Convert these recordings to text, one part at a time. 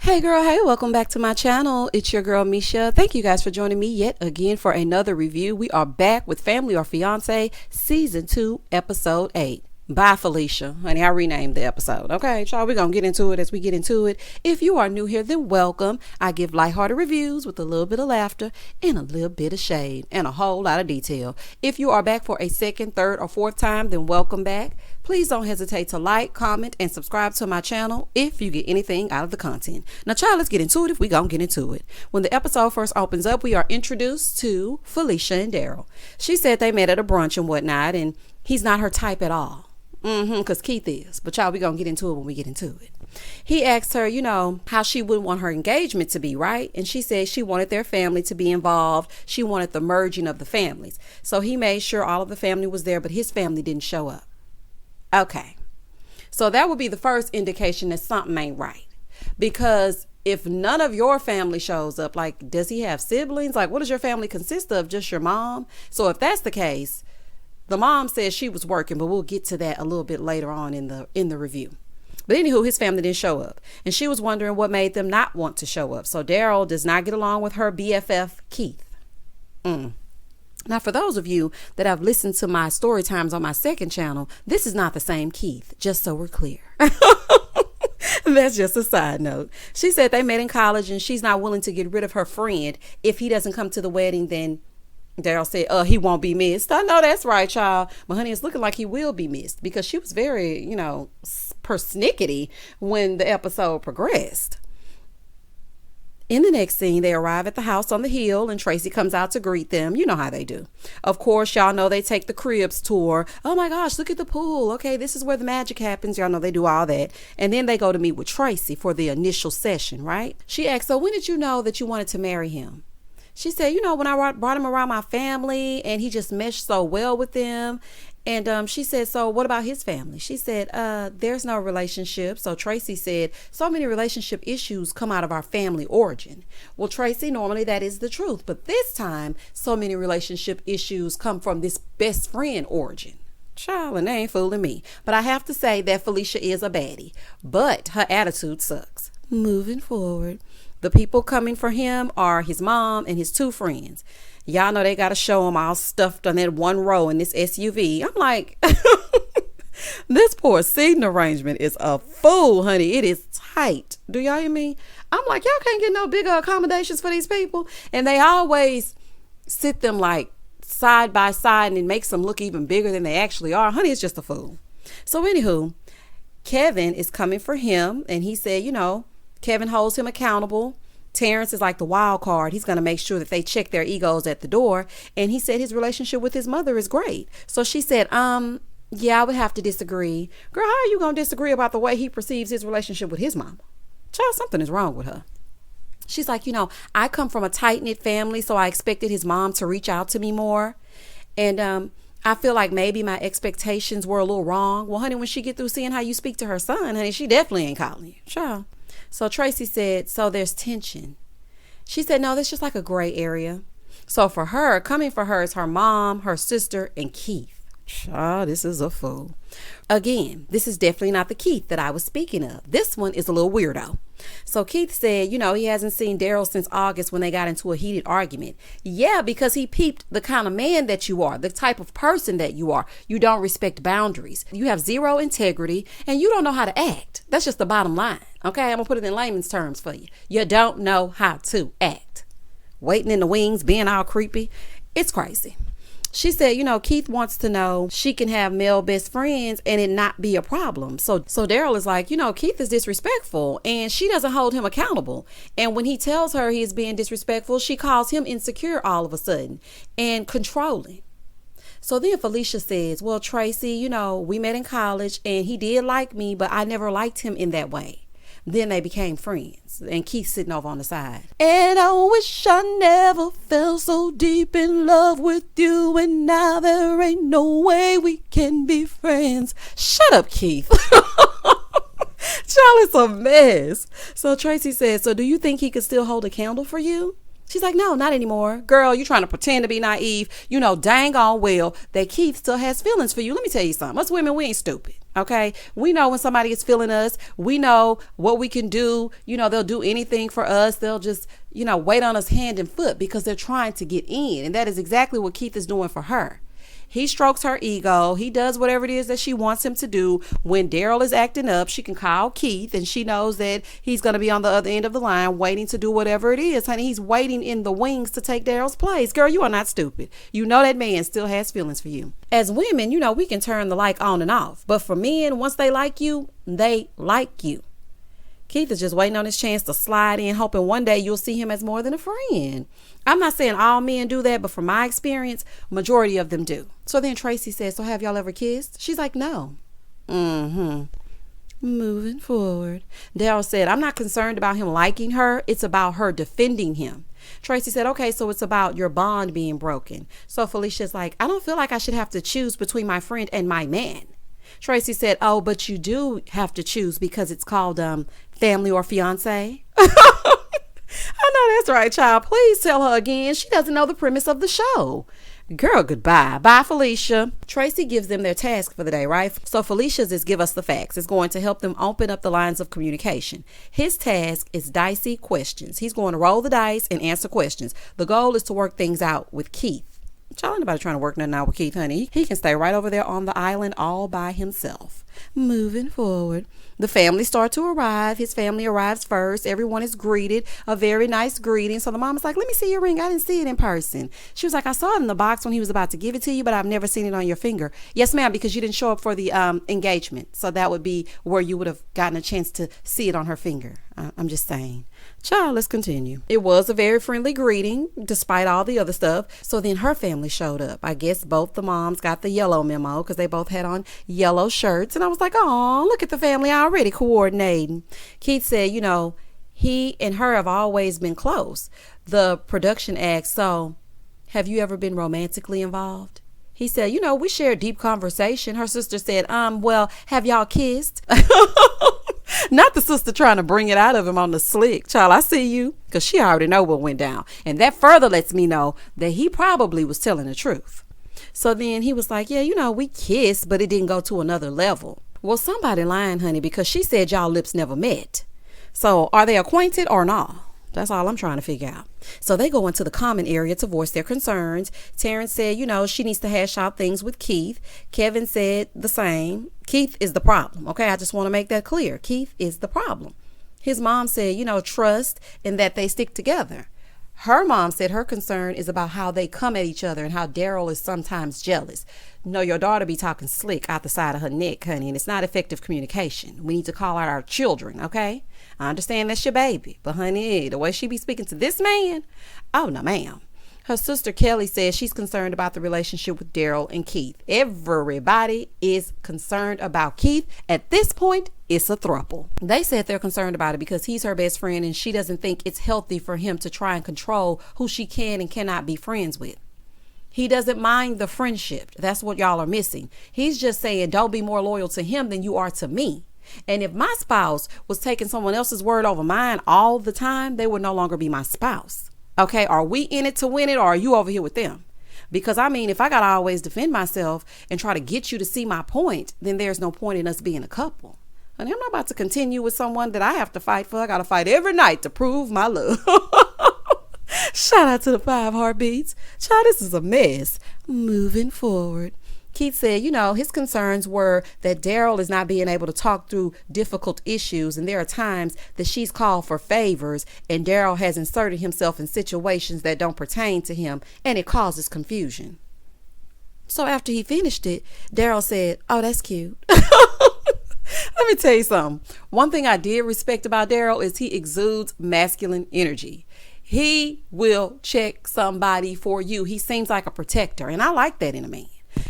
Hey girl, hey, welcome back to my channel. It's your girl Misha. Thank you guys for joining me yet again for another review. We are back with Family or Fiance Season 2, Episode 8. By Phylicia. Honey, I renamed the episode. Okay, y'all, we're going to get into it as we get into it. If you are new here, then welcome. I give lighthearted reviews with a little bit of laughter and a little bit of shade and a whole lot of detail. If you are back for a second, third, or fourth time, then welcome back. Please don't hesitate to like, comment, and subscribe to my channel if you get anything out of the content. Now, child, let's get into it if we gonna get into it. When the episode first opens up, we are introduced to Phylicia and Daryl. She said they met at a brunch and whatnot, and he's not her type at all. Because Keith is. But y'all, we gonna get into it when we get into it. He asked her, how she would want her engagement to be, right? And she said she wanted their family to be involved. She wanted the merging of the families. So he made sure all of the family was there, but his family didn't show up. Okay. So that would be the first indication that something ain't right. Because if none of your family shows up, like, does he have siblings? Like, what does your family consist of? Just your mom? So if that's the case, the mom says she was working, but we'll get to that a little bit later on in the review. But anywho, his family didn't show up. And she was wondering what made them not want to show up. So Daryl does not get along with her BFF Keith. Now, for those of you that have listened to my story times on my second channel, this is not the same Keith, just so we're clear. That's just a side note. She said they met in college and she's not willing to get rid of her friend. If he doesn't come to the wedding, then Daryl said, he won't be missed. I know that's right, child. But honey, it's looking like he will be missed because she was very, persnickety when the episode progressed. In the next scene, they arrive at the house on the hill and Tracy comes out to greet them. You know how they do. Of course, y'all know they take the cribs tour. Oh my gosh, look at the pool. Okay, this is where the magic happens. Y'all know they do all that. And then they go to meet with Tracy for the initial session, right? She asks, so when did you know that you wanted to marry him? She said, when I brought him around my family and he just meshed so well with them. And she said, so what about his family? She said, there's no relationship. So Tracy said, so many relationship issues come out of our family origin. Well, Tracy, normally that is the truth. But this time, so many relationship issues come from this best friend origin. Child, and they ain't fooling me. But I have to say that Phylicia is a baddie. But her attitude sucks. Moving forward. The people coming for him are his mom and his two friends. Y'all know they got to show him all stuffed on that one row in this SUV. I'm like, this poor seating arrangement is a fool, honey. It is tight. Do y'all hear me? I'm like, y'all can't get no bigger accommodations for these people. And they always sit them like side by side and it makes them look even bigger than they actually are. Honey, it's just a fool. So anywho, Kevin is coming for him. And he said, Kevin holds him accountable. Terrence is like the wild card. He's going to make sure that they check their egos at the door. And he said his relationship with his mother is great. So she said, yeah, I would have to disagree. Girl, how are you going to disagree about the way he perceives his relationship with his mama? Child, something is wrong with her. She's like, I come from a tight-knit family, so I expected his mom to reach out to me more. And I feel like maybe my expectations were a little wrong. Well, honey, when she get through seeing how you speak to her son, honey, she definitely ain't calling you. Child. So Tracy said, so there's tension. She said, no, that's just like a gray area. So for her, coming for her is her mom, her sister, and Keith. Child, this is a fool. Again, this is definitely not the Keith that I was speaking of. This one is a little weirdo. So Keith said, he hasn't seen Daryl since August when they got into a heated argument. Yeah, because he peeped the kind of man that you are, the type of person that you are. You don't respect boundaries. You have zero integrity and you don't know how to act. That's just the bottom line. Okay, I'm gonna put it in layman's terms for you. You don't know how to act. Waiting in the wings, being all creepy. It's crazy. She said, Keith wants to know she can have male best friends and it not be a problem. So Daryl is like, Keith is disrespectful and she doesn't hold him accountable. And when he tells her he is being disrespectful, she calls him insecure all of a sudden and controlling. So then Phylicia says, well, Tracy, we met in college and he did like me, but I never liked him in that way. Then they became friends. And Keith sitting over on the side. And I wish I never fell so deep in love with you. And now there ain't no way we can be friends. Shut up, Keith. Child, it's a mess. So Tracy says, so do you think he could still hold a candle for you? She's like, no, not anymore. Girl, you trying to pretend to be naive. Dang on well that Keith still has feelings for you. Let me tell you something. Us women, we ain't stupid. Okay. We know when somebody is feeling us, we know what we can do. They'll do anything for us. They'll just, wait on us hand and foot because they're trying to get in. And that is exactly what Keith is doing for her. He strokes her ego. He does whatever it is that she wants him to do. When Daryl is acting up, she can call Keith and she knows that he's going to be on the other end of the line waiting to do whatever it is. Honey, he's waiting in the wings to take Daryl's place. Girl, you are not stupid. That man still has feelings for you. As women, we can turn the like on and off. But for men, once they like you, they like you. Keith is just waiting on his chance to slide in, hoping one day you'll see him as more than a friend. I'm not saying all men do that, but from my experience, majority of them do. So then Tracy says, so have y'all ever kissed? She's like, no. Moving forward. Daryl said, I'm not concerned about him liking her. It's about her defending him. Tracy said, okay, so it's about your bond being broken. So Phylicia's like, I don't feel like I should have to choose between my friend and my man. Tracy said, oh, but you do have to choose because it's called family or fiance. I know that's right, child. Please tell her again. She doesn't know the premise of the show. Girl, goodbye. Bye, Phylicia. Tracy gives them their task for the day, right? So Phylicia's is give us the facts. It's going to help them open up the lines of communication. His task is dicey questions. He's going to roll the dice and answer questions. The goal is to work things out with Keith. Child, ain't nobody trying to work nothing out with Keith, honey. He can stay right over there on the island all by himself. Moving forward. The family start to arrive. His family arrives first. Everyone is greeted. A very nice greeting. So the mom is like, let me see your ring. I didn't see it in person. She was like, I saw it in the box when he was about to give it to you, but I've never seen it on your finger. Yes, ma'am, because you didn't show up for the engagement. So that would be where you would have gotten a chance to see it on her finger. I'm just saying. Child, let's continue. It was a very friendly greeting, despite all the other stuff. So then her family showed up. I guess both the moms got the yellow memo because they both had on yellow shirts. And I was like, oh, look at the family already coordinating. Keith said, he and her have always been close. The production asked, so have you ever been romantically involved? He said, we shared deep conversation. Her sister said, well, have y'all kissed? Not the sister trying to bring it out of him on the slick. Child, I see you. Because she already know what went down. And that further lets me know that he probably was telling the truth. So then he was like, yeah, we kissed, but it didn't go to another level. Well, somebody lying, honey, because she said y'all lips never met. So are they acquainted or not? That's all I'm trying to figure out. So they go into the common area to voice their concerns. Terrence said, she needs to hash out things with Keith. Kevin said the same. Keith is the problem. Okay, I just want to make that clear. Keith is the problem. His mom said, trust and that they stick together. Her mom said her concern is about how they come at each other and how Daryl is sometimes jealous. No, your daughter be talking slick out the side of her neck, honey, and it's not effective communication. We need to call out our children, okay? I understand that's your baby, but honey, the way she be speaking to this man, oh no, ma'am. Her sister Kelly says she's concerned about the relationship with Daryl and Keith. Everybody is concerned about Keith. At this point, it's a throuple. They said they're concerned about it because he's her best friend and she doesn't think it's healthy for him to try and control who she can and cannot be friends with. He doesn't mind the friendship. That's what y'all are missing. He's just saying don't be more loyal to him than you are to me. And if my spouse was taking someone else's word over mine all the time, they would no longer be my spouse. Okay, are we in it to win it or are you over here with them? Because if I got to always defend myself and try to get you to see my point, then there's no point in us being a couple. And I'm not about to continue with someone that I have to fight for. I got to fight every night to prove my love. Shout out to the 5 heartbeats. Child, this is a mess. Moving forward. Keith said, his concerns were that Daryl is not being able to talk through difficult issues. And there are times that she's called for favors and Daryl has inserted himself in situations that don't pertain to him. And it causes confusion. So after he finished it, Daryl said, oh, that's cute. Let me tell you something. One thing I did respect about Daryl is he exudes masculine energy. He will check somebody for you. He seems like a protector. And I like that in a man.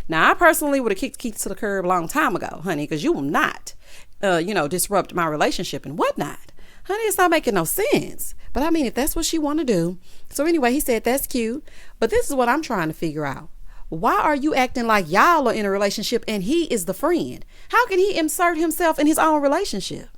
Now, I personally would have kicked Keith to the curb a long time ago, honey, because you will not, disrupt my relationship and whatnot. Honey, it's not making no sense. But if that's what she want to do. So anyway, he said, that's cute. But this is what I'm trying to figure out. Why are you acting like y'all are in a relationship and he is the friend? How can he insert himself in his own relationship?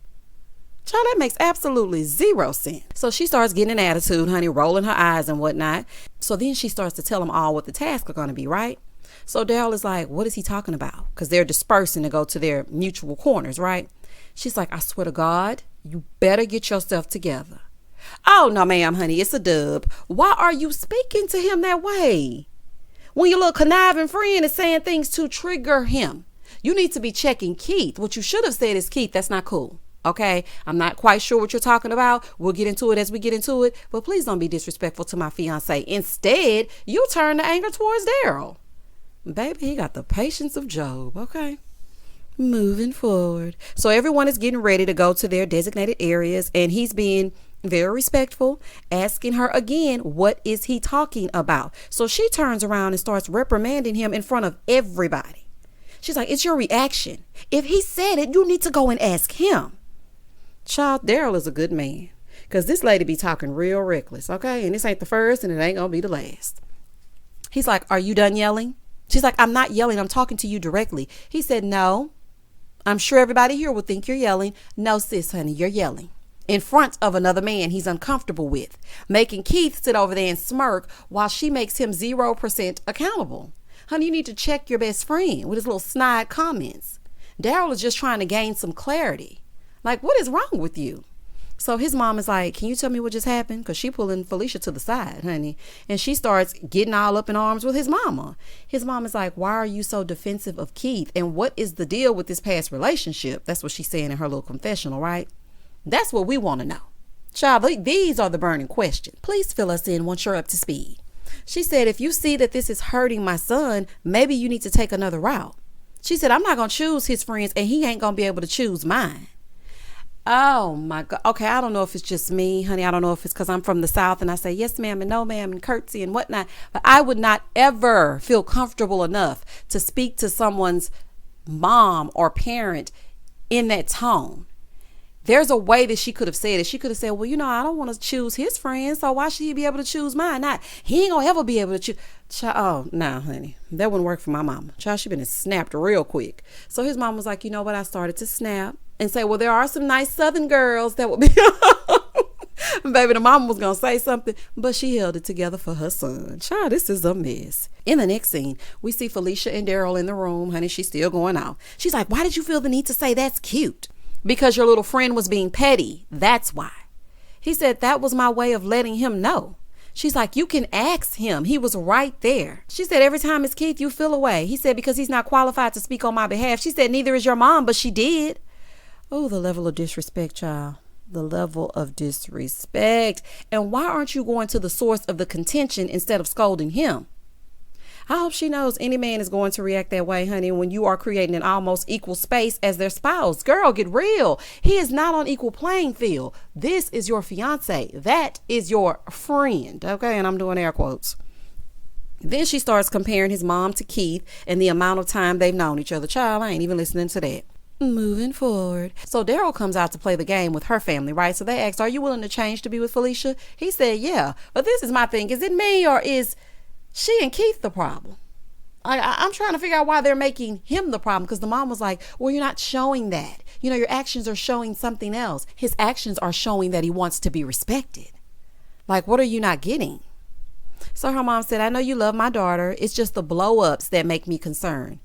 Child, that makes absolutely zero sense. So she starts getting an attitude, honey, rolling her eyes and whatnot. So then she starts to tell them all what the tasks are going to be, right? So Daryl is like, what is he talking about? Because they're dispersing to go to their mutual corners, right? She's like, I swear to God, you better get yourself together. Oh, no, ma'am, honey, it's a dub. Why are you speaking to him that way? When your little conniving friend is saying things to trigger him, you need to be checking Keith. What you should have said is, Keith, that's not cool. Okay, I'm not quite sure what you're talking about. We'll get into it as we get into it. But please don't be disrespectful to my fiance. Instead, you turn the anger towards Daryl. Baby, he got the patience of Job. Okay. Moving forward. So everyone is getting ready to go to their designated areas, and he's being very respectful, asking her again, what is he talking about? So she turns around and starts reprimanding him in front of everybody. She's like, it's your reaction. If he said it, you need to go and ask him. Child, Daryl is a good man, because this lady be talking real reckless, okay? And this ain't the first, and it ain't gonna be the last. He's like, are you done yelling? She's like, I'm not yelling. I'm talking to you directly. He said, no. I'm sure everybody here will think you're yelling. No, sis, honey, you're yelling in front of another man he's uncomfortable with, making Keith sit over there and smirk while she makes him 0% accountable. Honey, you need to check your best friend with his little snide comments. Daryl is just trying to gain some clarity. Like, what is wrong with you? So his mom is like, can you tell me what just happened? Because she pulling Phylicia to the side, honey. And she starts getting all up in arms with his mama. His mom is like, why are you so defensive of Keith? And what is the deal with this past relationship? That's what she's saying in her little confessional, right? That's what we want to know. Child, these are the burning questions. Please fill us in once you're up to speed. She said, if you see that this is hurting my son, maybe you need to take another route. She said, I'm not going to choose his friends, and he ain't going to be able to choose mine. Oh my God. Okay, I don't know if it's just me, honey. I don't know if it's because I'm from the South and I say yes ma'am and no ma'am and curtsy and whatnot. But I would not ever feel comfortable enough to speak to someone's mom or parent in that tone. There's a way that she could have said it. She could have said, well, I don't want to choose his friends, so why should he be able to choose mine? He ain't gonna ever be able to choose. Oh, no, honey. That wouldn't work for my mama. Child, she been snapped real quick. So his mom was like, you know what? I started to snap and say, well, there are some nice Southern girls that would be. Baby, the mama was going to say something, but she held it together for her son. Child, this is a mess. In the next scene, we see Phylicia and Daryl in the room. Honey, she's still going out. She's like, why did you feel the need to say that's cute? Because your little friend was being petty. That's why. He said, that was my way of letting him know. She's like, you can ask him. He was right there. She said, every time it's Keith, you feel away. He said, because he's not qualified to speak on my behalf. She said, neither is your mom, but she did. Oh, the level of disrespect, child. The level of disrespect. And why aren't you going to the source of the contention instead of scolding him? I hope she knows any man is going to react that way, honey, when you are creating an almost equal space as their spouse. Girl, get real. He is not on equal playing field. This is your fiance. That is your friend. Okay, and I'm doing air quotes. Then she starts comparing his mom to Keith and the amount of time they've known each other. Child, I ain't even listening to that. Moving forward. So Daryl comes out to play the game with her family, right? So they asked, are you willing to change to be with Phylicia? He said, yeah. But this is my thing. Is it me or is she and Keith the problem? I'm trying to figure out why they're making him the problem, because the mom was like, well, you're not showing that. Your actions are showing something else. His actions are showing that he wants to be respected. Like, what are you not getting? So her mom said, I know you love my daughter. It's just the blow-ups that make me concerned.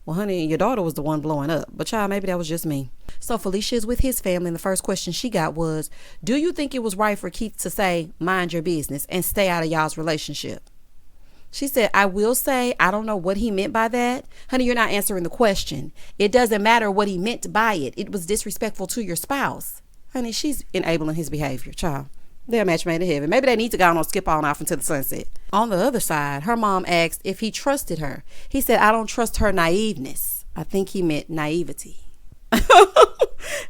Well, honey, your daughter was the one blowing up. But child, maybe that was just me. So Phylicia is with his family, and the first question she got was, do you think it was right for Keith to say, mind your business and stay out of y'all's relationship? She said, I will say, I don't know what he meant by that. Honey, you're not answering the question. It doesn't matter what he meant by it. It was disrespectful to your spouse. Honey, she's enabling his behavior, child. They're a match made in heaven. Maybe they need to go on skip on off into the sunset. On the other side, her mom asked if he trusted her. He said, I don't trust her naiveness. I think he meant naivety.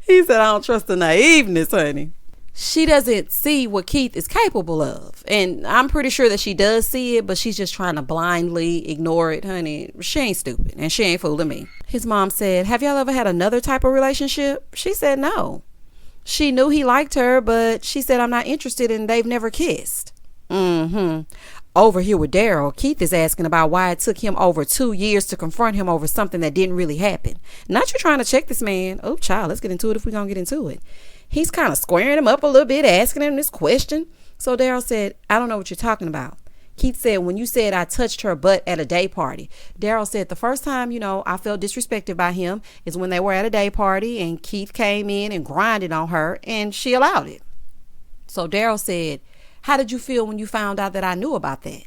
He said, I don't trust the naiveness, honey. She doesn't see what Keith is capable of. And I'm pretty sure that she does see it, but she's just trying to blindly ignore it, honey. She ain't stupid, and she ain't fooling me. His mom said, have y'all ever had another type of relationship? She said no. She knew he liked her, but she said, I'm not interested, and they've never kissed. Over here with Daryl, Keith is asking about why it took him over 2 years to confront him over something that didn't really happen. Not you trying to check this man. Oh, child, let's get into it if we're going to get into it. He's kind of squaring him up a little bit, asking him this question. So Daryl said, I don't know what you're talking about. Keith said, when you said I touched her butt at a day party. Daryl said the first time, I felt disrespected by him is when they were at a day party and Keith came in and grinded on her and she allowed it. So Daryl said, how did you feel when you found out that I knew about that?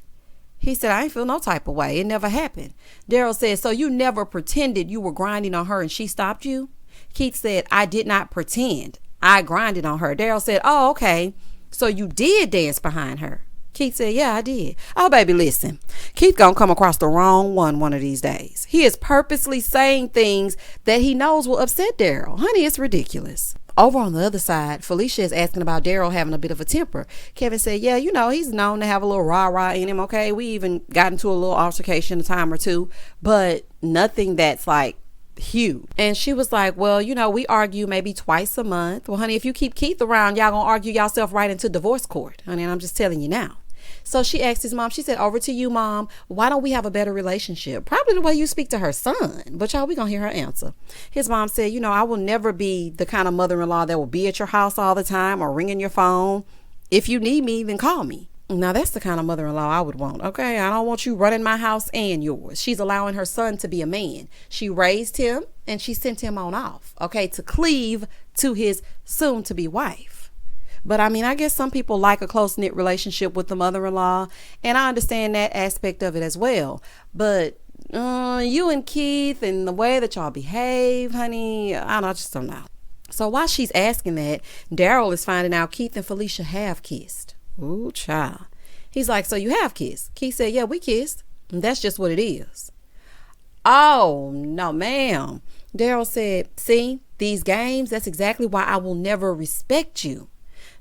He said, I ain't feel no type of way. It never happened. Daryl said, so you never pretended you were grinding on her and she stopped you? Keith said, I did not pretend. I grinded on her. Daryl said, oh, okay. So you did dance behind her? Keith said, yeah, I did. Oh, baby, listen. Keith gonna come across the wrong one of these days. He is purposely saying things that he knows will upset Daryl. Honey, it's ridiculous. Over on the other side, Phylicia is asking about Daryl having a bit of a temper. Kevin said, yeah, he's known to have a little rah-rah in him, okay? We even got into a little altercation a time or two, but nothing that's like huge. And she was like, well, we argue maybe twice a month. Well, honey, if you keep Keith around, y'all gonna argue yourself right into divorce court. Honey, and I'm just telling you now. So she asked his mom, she said, over to you, Mom. Why don't we have a better relationship? Probably the way you speak to her son. But y'all, we gonna hear her answer. His mom said, I will never be the kind of mother-in-law that will be at your house all the time or ringing your phone. If you need me, then call me. Now, that's the kind of mother-in-law I would want, okay? I don't want you running my house and yours. She's allowing her son to be a man. She raised him and she sent him on off, okay, to cleave to his soon-to-be wife. But I guess some people like a close-knit relationship with the mother-in-law, and I understand that aspect of it as well. But you and Keith and the way that y'all behave, honey, I just don't know. So while she's asking that, Daryl is finding out Keith and Phylicia have kissed. Ooh, child. He's like, so you have kissed? Keith said, yeah, we kissed. And that's just what it is. Oh, no, ma'am. Daryl said, see, these games, that's exactly why I will never respect you.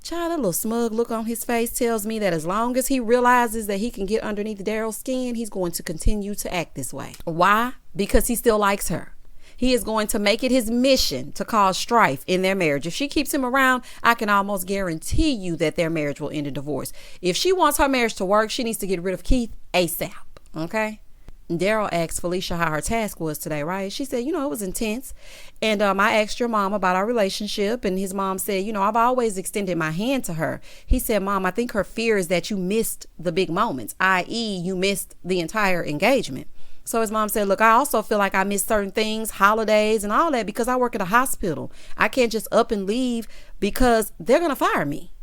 Child, that little smug look on his face tells me that as long as he realizes that he can get underneath Daryl's skin, he's going to continue to act this way. Why? Because he still likes her. He is going to make it his mission to cause strife in their marriage. If she keeps him around, I can almost guarantee you that their marriage will end in divorce. If she wants her marriage to work, she needs to get rid of Keith ASAP. Okay? Daryl asked Phylicia how her task was today, right? She said, it was intense. And I asked your mom about our relationship. And his mom said, I've always extended my hand to her. He said, Mom, I think her fear is that you missed the big moments, i.e. you missed the entire engagement. So his mom said, look, I also feel like I miss certain things, holidays and all that, because I work at a hospital. I can't just up and leave because they're going to fire me.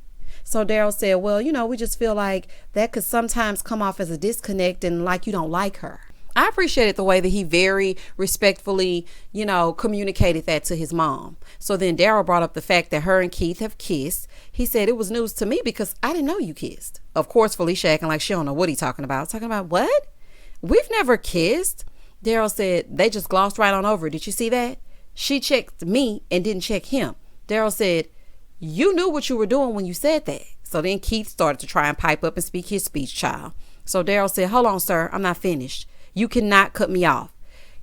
So Daryl said, well, we just feel like that could sometimes come off as a disconnect and like you don't like her. I appreciated the way that he very respectfully, communicated that to his mom. So then Daryl brought up the fact that her and Keith have kissed. He said, it was news to me because I didn't know you kissed. Of course, Phylicia acting like she don't know what he's talking about. Talking about what? We've never kissed. Daryl said, they just glossed right on over it. Did you see that? She checked me and didn't check him. Daryl said, you knew what you were doing when you said that. So then Keith started to try and pipe up and speak his speech, child. So Daryl said, hold on, sir. I'm not finished. You cannot cut me off.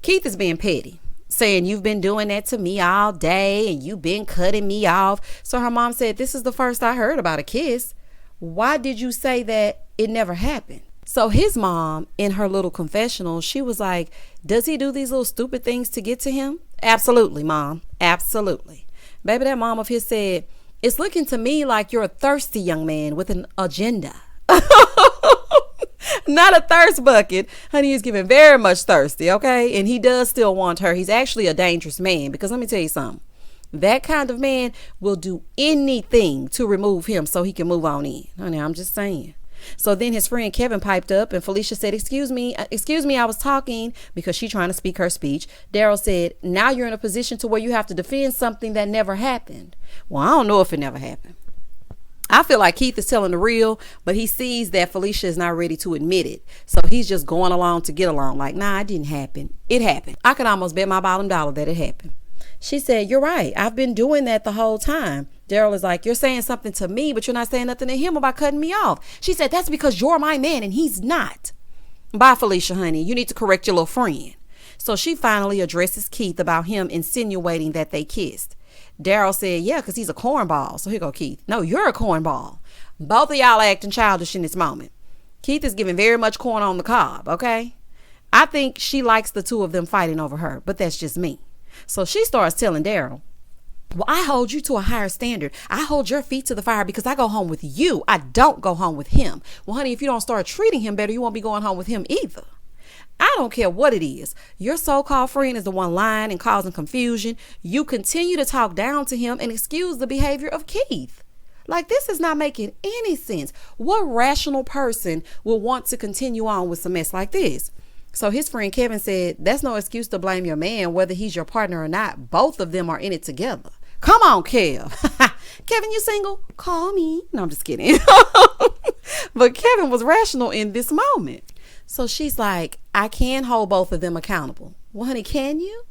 Keith is being petty, saying you've been doing that to me all day and you've been cutting me off. So her mom said, this is the first I heard about a kiss. Why did you say that it never happened? So his mom, in her little confessional, she was like, does he do these little stupid things to get to him? Absolutely, Mom. Absolutely. Baby, that mom of his said, it's looking to me like you're a thirsty young man with an agenda. Not a thirst bucket. Honey is giving very much thirsty, okay? And he does still want her. He's actually a dangerous man because let me tell you something. That kind of man will do anything to remove him so he can move on in. Honey, I'm just saying. So then his friend Kevin piped up and Phylicia said, excuse me, I was talking, because she's trying to speak her speech. Daryl said, now you're in a position to where you have to defend something that never happened. Well, I don't know if it never happened. I feel like Keith is telling the real, but he sees that Phylicia is not ready to admit it. So he's just going along to get along. Like, nah, it didn't happen. It happened. I could almost bet my bottom dollar that it happened. She said, you're right. I've been doing that the whole time. Daryl is like, you're saying something to me, but you're not saying nothing to him about cutting me off. She said, that's because you're my man and he's not. Bye, Phylicia, honey. You need to correct your little friend. So she finally addresses Keith about him insinuating that they kissed. Daryl said, yeah, because he's a cornball. So here go Keith. No, you're a cornball. Both of y'all are acting childish in this moment. Keith is giving very much corn on the cob, okay? I think she likes the two of them fighting over her, but that's just me. So she starts telling Daryl, Well, I hold you to a higher standard. I hold your feet to the fire because I go home with you. I don't go home with him. Well, honey, if you don't start treating him better, you won't be going home with him either. I don't care what it is. Your so-called friend is the one lying and causing confusion. You continue to talk down to him and excuse the behavior of Keith. Like, this is not making any sense. What rational person will want to continue on with some mess like this? So his friend Kevin said, that's no excuse to blame your man, whether he's your partner or not. Both of them are in it together. Come on, Kev. Kevin, you single? Call me. No, I'm just kidding. But Kevin was rational in this moment. So she's like, I can hold both of them accountable. Well, honey, can you?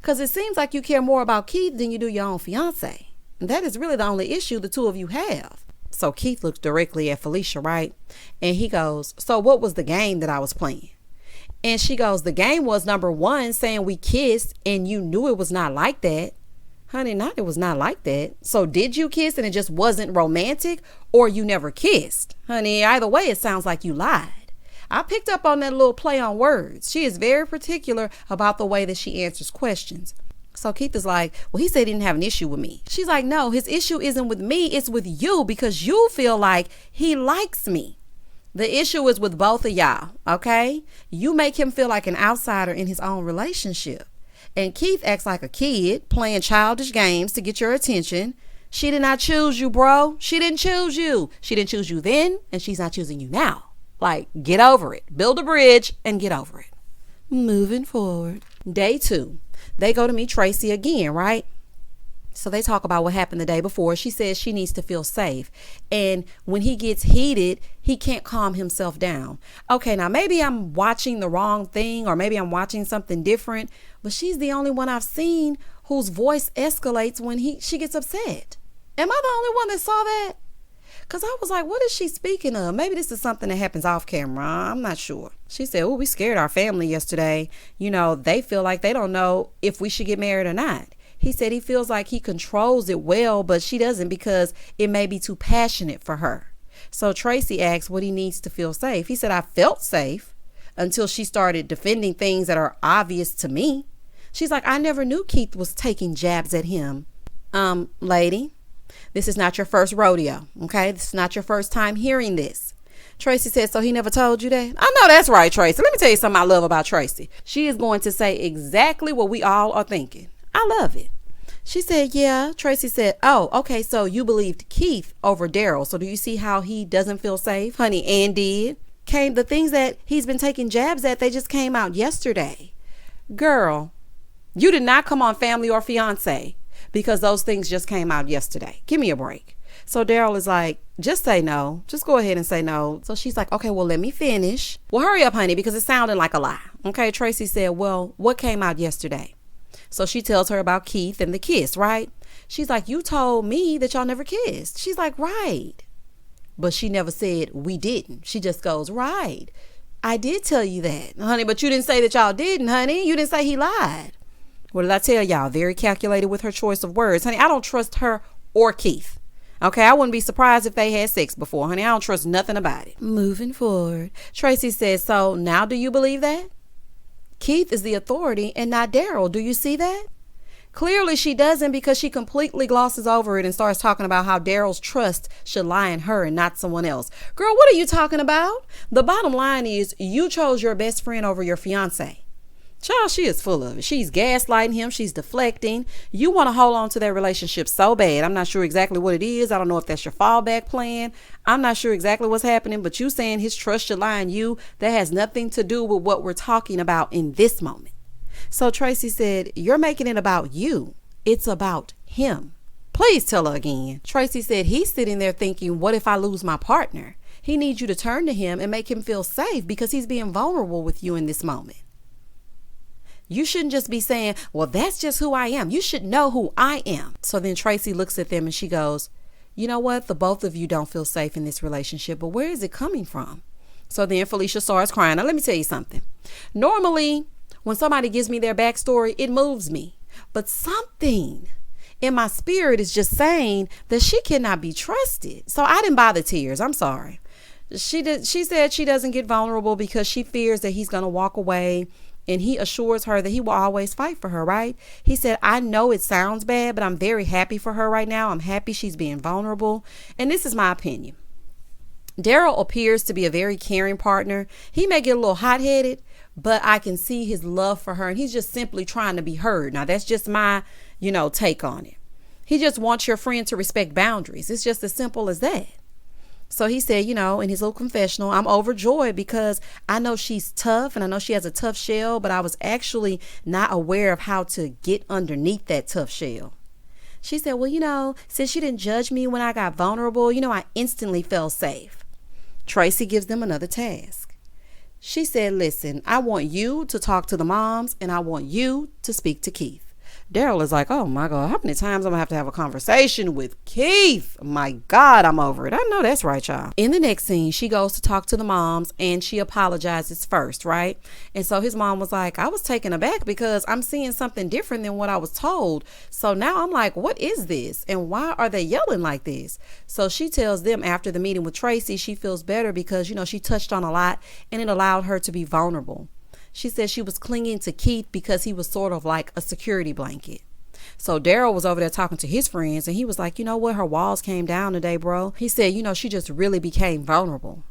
Because it seems like you care more about Keith than you do your own fiance. And that is really the only issue the two of you have. So Keith looks directly at Phylicia, right? And he goes, so what was the game that I was playing? And she goes, the game was, number one, saying we kissed and you knew it was not like that. Honey, it was not like that. So did you kiss and it just wasn't romantic, or you never kissed? Honey, either way, it sounds like you lied. I picked up on that little play on words. She is very particular about the way that she answers questions. So Keith is like, well, he said he didn't have an issue with me. She's like, no, his issue isn't with me. It's with you, because you feel like he likes me. The issue is with both of y'all, okay? You make him feel like an outsider in his own relationship. And Keith acts like a kid playing childish games to get your attention. She did not choose you, bro. She didn't choose you. She didn't choose you then, and she's not choosing you now. Like, get over it. Build a bridge and get over it. Moving forward. Day 2. They go to meet Tracy again, right? So they talk about what happened the day before. She says she needs to feel safe. And when he gets heated, he can't calm himself down. Okay, now maybe I'm watching the wrong thing, or maybe I'm watching something different, but she's the only one I've seen whose voice escalates when she gets upset. Am I the only one that saw that? Because I was like, what is she speaking of? Maybe this is something that happens off camera. I'm not sure. She said, oh, we scared our family yesterday. You know, they feel like they don't know if we should get married or not. He said he feels like he controls it well, but she doesn't, because it may be too passionate for her. So Tracy asks what he needs to feel safe. He said, I felt safe until she started defending things that are obvious to me. She's like, I never knew Keith was taking jabs at him. Lady, this is not your first rodeo, okay? This is not your first time hearing this. Tracy said, so he never told you that? I know that's right, Tracy. Let me tell you something I love about Tracy. She is going to say exactly what we all are thinking. I love it. She said, yeah. Tracy said, oh, okay, so you believed Keith over Daryl. So do you see how he doesn't feel safe? Honey, and did. The things that he's been taking jabs at, they just came out yesterday. Girl, you did not come on Family or Fiance because those things just came out yesterday. Give me a break. So Daryl is like, just say no. Just go ahead and say no. So she's like, okay, well, let me finish. Well, hurry up, honey, because it sounded like a lie. Okay, Tracy said, well, what came out yesterday? So she tells her about Keith and the kiss, right? She's like, you told me that y'all never kissed. She's like, right. But she never said we didn't. She just goes, right. I did tell you that, honey, but you didn't say that y'all didn't, honey. You didn't say he lied. What did I tell y'all? Very calculated with her choice of words. Honey, I don't trust her or Keith. Okay, I wouldn't be surprised if they had sex before, honey. I don't trust nothing about it. Moving forward. Tracy says, so now do you believe that? Keith is the authority and not Daryl. Do you see that? Clearly she doesn't, because she completely glosses over it and starts talking about how Daryl's trust should lie in her and not someone else. Girl, what are you talking about? The bottom line is you chose your best friend over your fiance. Child, she is full of it. She's gaslighting him. She's deflecting. You want to hold on to that relationship so bad. I'm not sure exactly what it is. I don't know if that's your fallback plan. I'm not sure exactly what's happening, but you saying his trust should lie in you, that has nothing to do with what we're talking about in this moment. So Tracy said, you're making it about you. It's about him. Please tell her again. Tracy said, he's sitting there thinking, what if I lose my partner? He needs you to turn to him and make him feel safe because he's being vulnerable with you in this moment. You shouldn't just be saying, well, that's just who I am. You should know who I am. So then Tracy looks at them and she goes, you know what? The both of you don't feel safe in this relationship, but where is it coming from? So then Phylicia starts crying. Now, let me tell you something. Normally, when somebody gives me their backstory, it moves me. But something in my spirit is just saying that she cannot be trusted. So I didn't buy the tears. I'm sorry. She said she doesn't get vulnerable because she fears that he's going to walk away And he assures her that he will always fight for her, right? He said, I know it sounds bad, but I'm very happy for her right now. I'm happy she's being vulnerable. And this is my opinion. Daryl appears to be a very caring partner. He may get a little hot-headed, but I can see his love for her, and he's just simply trying to be heard. Now, that's just my, take on it. He just wants your friend to respect boundaries. It's just as simple as that. So he said, in his little confessional, I'm overjoyed because I know she's tough and I know she has a tough shell, but I was actually not aware of how to get underneath that tough shell. She said, well, since you didn't judge me when I got vulnerable, I instantly felt safe. Tracy gives them another task. She said, listen, I want you to talk to the moms and I want you to speak to Keith. Daryl is like, oh my God, how many times I'm gonna have to have a conversation with Keith? My God, I'm over it. I know that's right, y'all. In the next scene, she goes to talk to the moms and she apologizes first, right? And so his mom was like, I was taken aback because I'm seeing something different than what I was told. So now I'm like, what is this? And why are they yelling like this? So she tells them after the meeting with Tracy, she feels better because, she touched on a lot and it allowed her to be vulnerable. She said she was clinging to Keith because he was sort of like a security blanket. So Daryl was over there talking to his friends and he was like, you know what? Her walls came down today, bro. He said, she just really became vulnerable.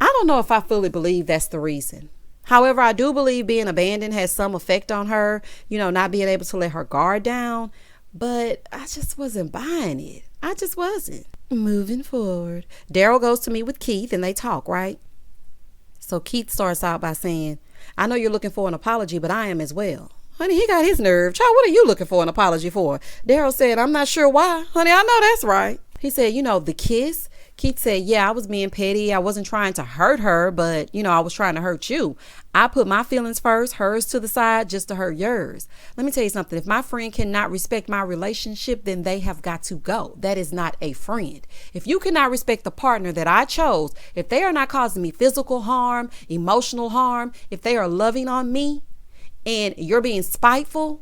I don't know if I fully believe that's the reason. However, I do believe being abandoned has some effect on her, not being able to let her guard down. But I just wasn't buying it. I just wasn't. Moving forward, Daryl goes to meet with Keith and they talk, right? So Keith starts out by saying, I know you're looking for an apology, but I am as well. Honey, he got his nerve. Child, what are you looking for an apology for? Daryl said, I'm not sure why. Honey, I know that's right. He said, the kiss. Keith said, yeah, I was being petty. I wasn't trying to hurt her, but, I was trying to hurt you. I put my feelings first, hers to the side, just to hurt yours. Let me tell you something. If my friend cannot respect my relationship, then they have got to go. That is not a friend. If you cannot respect the partner that I chose, if they are not causing me physical harm, emotional harm, if they are loving on me and you're being spiteful,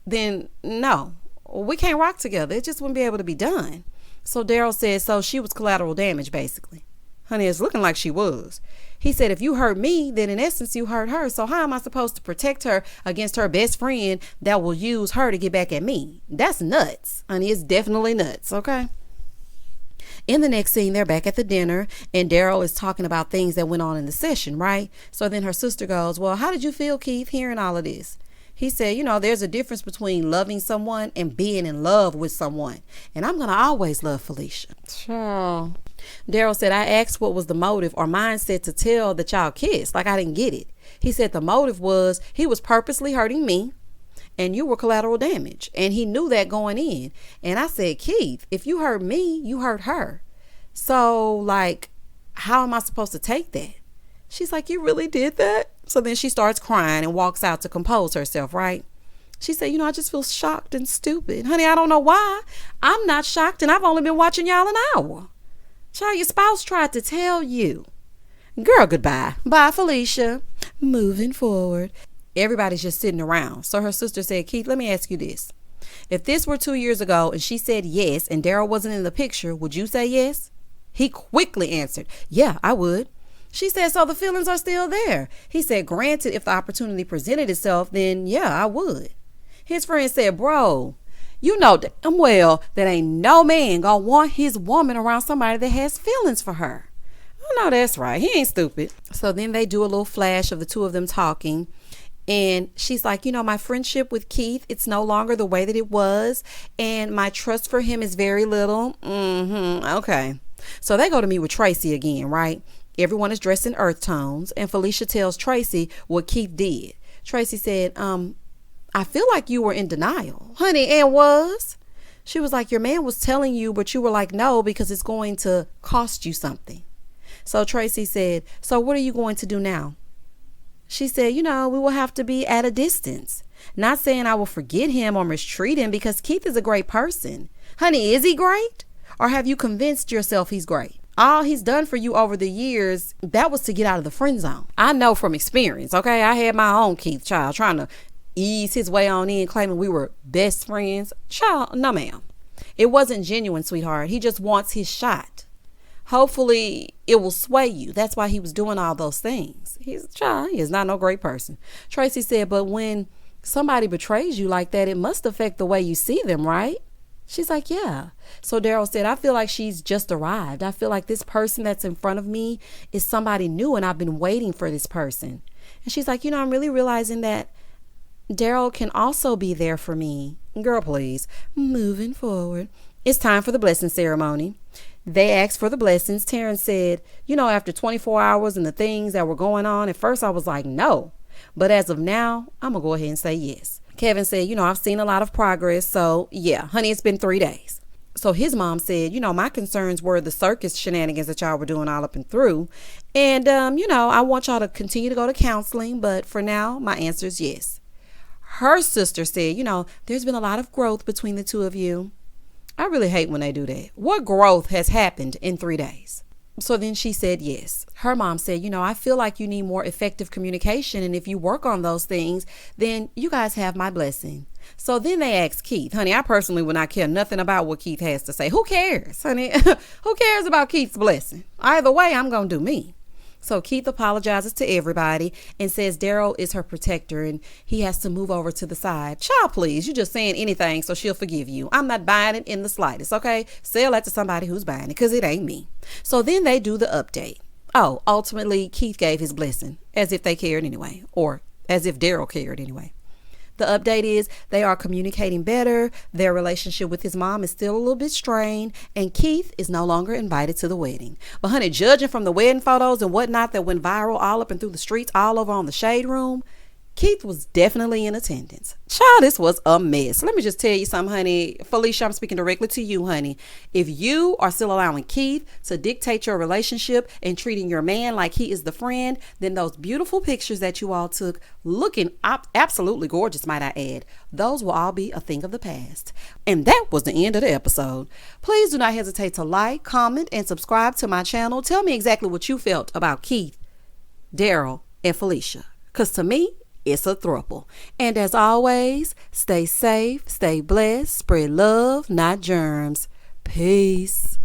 then no, we can't rock together. It just wouldn't be able to be done. So Daryl said, so she was collateral damage, basically. Honey, it's looking like she was. He said, if you hurt me, then in essence, you hurt her. So how am I supposed to protect her against her best friend that will use her to get back at me? That's nuts. Honey, it's definitely nuts, okay? In the next scene, they're back at the dinner and Daryl is talking about things that went on in the session, right? So then her sister goes, well, how did you feel, Keith, hearing all of this? He said, there's a difference between loving someone and being in love with someone. And I'm going to always love Phylicia. Child. Daryl said, I asked what was the motive or mindset to tell that y'all kissed. Like I didn't get it. He said the motive was he was purposely hurting me and you were collateral damage. And he knew that going in. And I said, Keith, if you hurt me, you hurt her. So how am I supposed to take that? She's like, you really did that? So then she starts crying and walks out to compose herself, right? She said, I just feel shocked and stupid. Honey, I don't know why. I'm not shocked and I've only been watching y'all an hour. Child, your spouse tried to tell you. Girl, goodbye. Bye, Phylicia. Moving forward. Everybody's just sitting around. So her sister said, Keith, let me ask you this. If this were 2 years ago and she said yes and Daryl wasn't in the picture, would you say yes? He quickly answered, yeah, I would. She said, so the feelings are still there. He said, granted, if the opportunity presented itself, then yeah, I would. His friend said, bro, you know damn well that ain't no man gonna want his woman around somebody that has feelings for her. I know that's right. He ain't stupid. So then they do a little flash of the two of them talking. And she's like, my friendship with Keith, it's no longer the way that it was. And my trust for him is very little. Okay. So they go to meet with Tracy again, right? Everyone is dressed in earth tones. And Phylicia tells Tracy what Keith did. Tracy said, I feel like you were in denial. Honey, and was. She was like, your man was telling you, but you were like, no, because it's going to cost you something. So Tracy said, so what are you going to do now? She said, we will have to be at a distance. Not saying I will forget him or mistreat him because Keith is a great person. Honey, is he great? Or have you convinced yourself he's great? All he's done for you over the years, that was to get out of the friend zone. I know from experience, okay? I had my own Keith child trying to ease his way on in, claiming we were best friends. Child, no ma'am. It wasn't genuine, sweetheart. He just wants his shot. Hopefully it will sway you. That's why he was doing all those things. He's a child. He is not no great person. Tracy said, but when somebody betrays you like that, it must affect the way you see them, right? She's like, yeah. So Daryl said, I feel like she's just arrived. I feel like this person that's in front of me is somebody new, and I've been waiting for this person. And she's like, I'm really realizing that Daryl can also be there for me. Girl, please. Moving forward. It's time for the blessing ceremony. They asked for the blessings. Terrence said, after 24 hours and the things that were going on, at first I was like, no. But as of now, I'm going to go ahead and say yes. Kevin said, I've seen a lot of progress. So yeah, honey, it's been 3 days. So his mom said, my concerns were the circus shenanigans that y'all were doing all up and through. And, I want y'all to continue to go to counseling. But for now, my answer is yes. Her sister said, there's been a lot of growth between the two of you. I really hate when they do that. What growth has happened in 3 days? So then she said yes. Her mom said, I feel like you need more effective communication. And if you work on those things, then you guys have my blessing. So then they asked Keith, honey, I personally would not care nothing about what Keith has to say. Who cares, honey? Who cares about Keith's blessing? Either way, I'm going to do me. So Keith apologizes to everybody and says Daryl is her protector and he has to move over to the side. Child, please, you just saying anything so she'll forgive you. I'm not buying it in the slightest, okay? Sell that to somebody who's buying it because it ain't me. So then they do the update. Oh, ultimately, Keith gave his blessing as if they cared anyway, or as if Daryl cared anyway. The update is they are communicating better. Their relationship with his mom is still a little bit strained, and Keith is no longer invited to the wedding. But honey, judging from the wedding photos and whatnot that went viral all up and through the streets, all over on the Shade Room, Keith was definitely in attendance. Child, this was a mess. Let me just tell you something, honey. Phylicia, I'm speaking directly to you, honey. If you are still allowing Keith to dictate your relationship and treating your man like he is the friend, then those beautiful pictures that you all took, looking absolutely gorgeous, might I add, those will all be a thing of the past. And that was the end of the episode. Please do not hesitate to like, comment, and subscribe to my channel. Tell me exactly what you felt about Keith, Daryl, and Phylicia. Because to me, it's a throuple. And as always, stay safe, stay blessed, spread love, not germs. Peace.